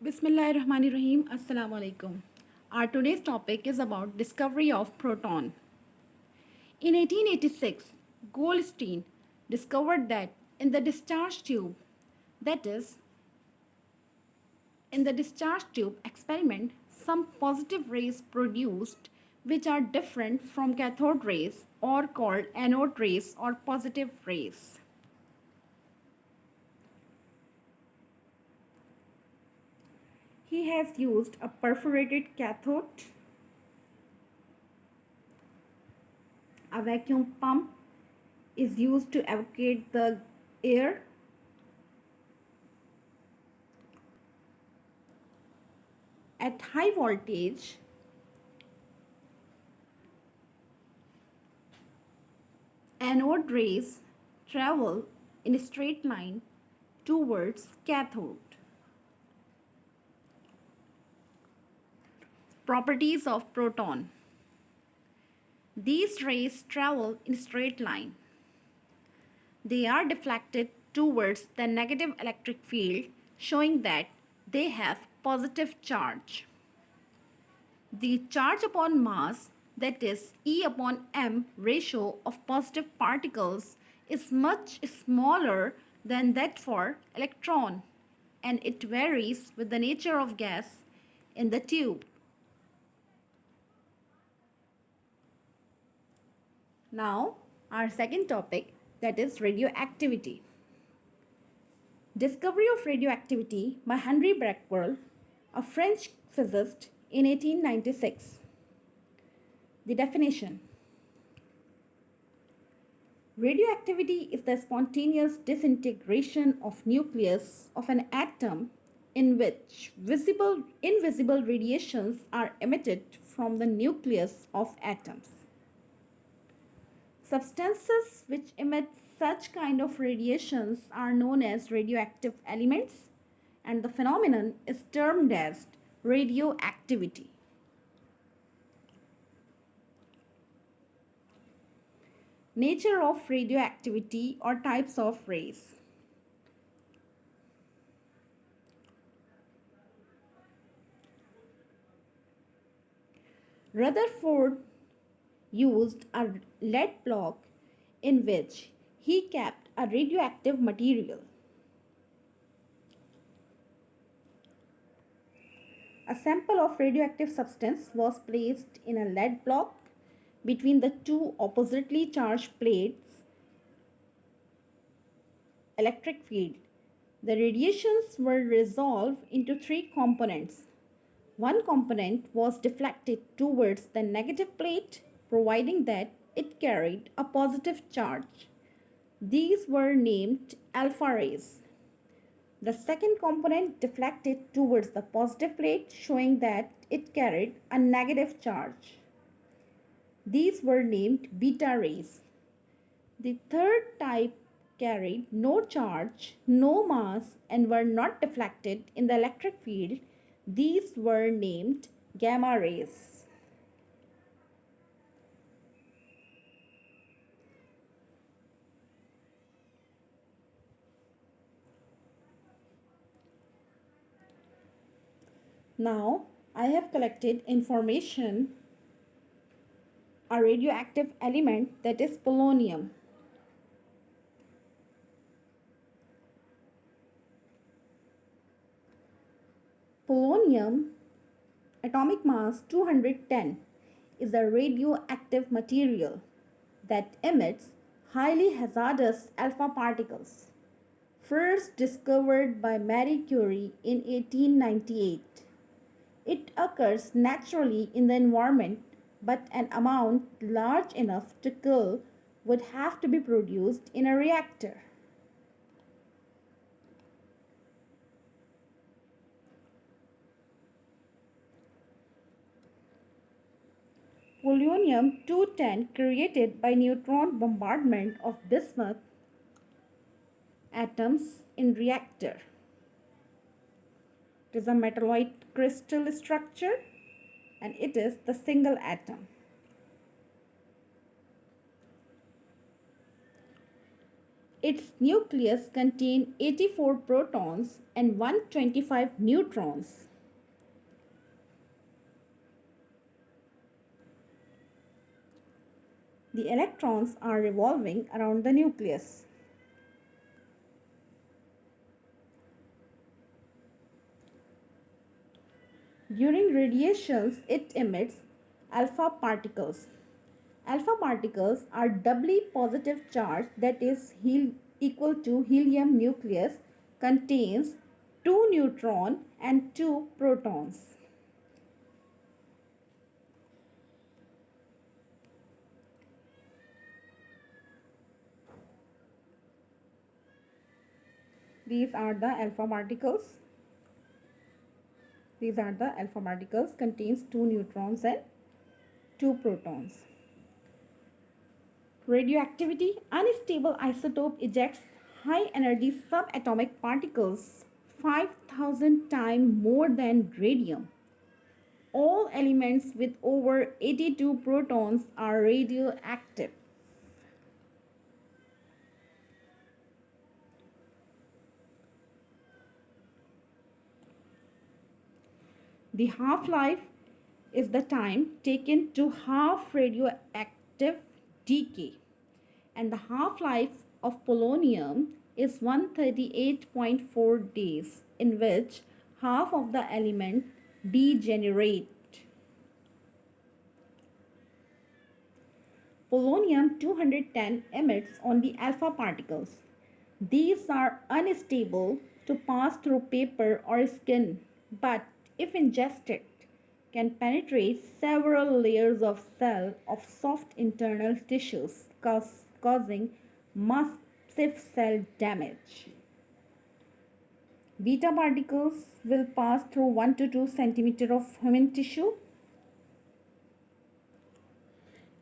Bismillahirrahmanirrahim. Assalamu alaikum. Our today's topic is about discovery of proton. In 1886, Goldstein discovered that in the discharge tube, that is, in the discharge tube experiment, some positive rays produced which are different from cathode rays or called anode rays or positive rays. He has used a perforated cathode, a vacuum pump is used to evacuate the air. At high voltage, anode rays travel in a straight line towards cathode. Properties of proton. These rays travel in a straight line. They are deflected towards the negative electric field, showing that they have positive charge. The charge upon mass, that is E upon m ratio of positive particles, is much smaller than that for electron, and it varies with the nature of gas in the tube. Now, our second topic, that is radioactivity. Discovery of radioactivity by Henri Becquerel, a French physicist, in 1896. The definition. Radioactivity is the spontaneous disintegration of nucleus of an atom in which invisible radiations are emitted from the nucleus of atoms. Substances which emit such kind of radiations are known as radioactive elements, and the phenomenon is termed as radioactivity. Nature of radioactivity or types of rays. Rutherford used a lead block in which he kept a radioactive material. A sample of radioactive substance was placed in a lead block between the two oppositely charged plates electric field. The radiations were resolved into three components. One component was deflected towards the negative plate, providing that it carried a positive charge. These were named alpha rays. The second component deflected towards the positive plate, showing that it carried a negative charge. These were named beta rays. The third type carried no charge, no mass, and were not deflected in the electric field. These were named gamma rays. Now, I have collected information a radioactive element, that is polonium. Polonium, atomic mass 210, is a radioactive material that emits highly hazardous alpha particles. First discovered by Marie Curie in 1898. It occurs naturally in the environment, but an amount large enough to kill would have to be produced in a reactor. Polonium 210 created by neutron bombardment of bismuth atoms in reactor. It is a metalloid crystal structure and it is the single atom. Its nucleus contains 84 protons and 125 neutrons. The electrons are revolving around the nucleus. During radiations, it emits alpha particles. Alpha particles are doubly positive charge, that is equal to helium nucleus contains 2 neutrons and 2 protons. These are the alpha particles. These are the alpha particles contains 2 neutrons and 2 protons. Radioactivity, unstable isotope ejects high energy subatomic particles 5,000 times more than radium. All elements with over 82 protons are radioactive. The half-life is the time taken to half radioactive decay, and the half-life of polonium is 138.4 days, in which half of the element degenerate. Polonium 210 emits only alpha particles. These are unstable to pass through paper or skin, but if ingested, can penetrate several layers of cell of soft internal tissues, causing massive cell damage. Beta particles will pass through 1 to 2 centimeter of human tissue,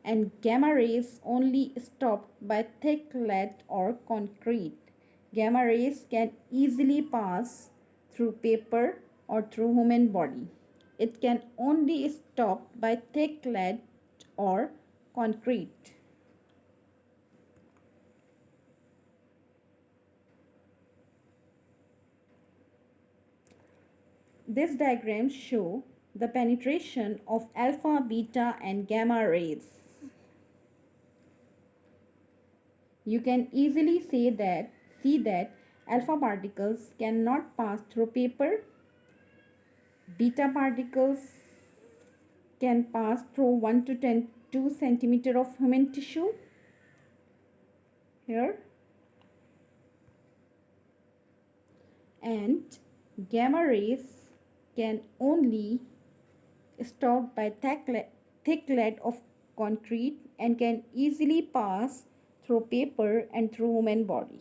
and gamma rays only stopped by thick lead or concrete. Gamma rays can easily pass through paper or through human body. It can only stopped by thick lead or concrete. This diagram shows the penetration of alpha, beta and gamma rays. You can easily see that alpha particles cannot pass through paper. Beta particles can pass through 1 to 2 centimeter of human tissue. Here. And gamma rays can only stopped by thick lead of concrete and can easily pass through paper and through human body.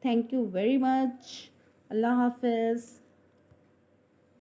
Thank you very much. Allah Hafiz.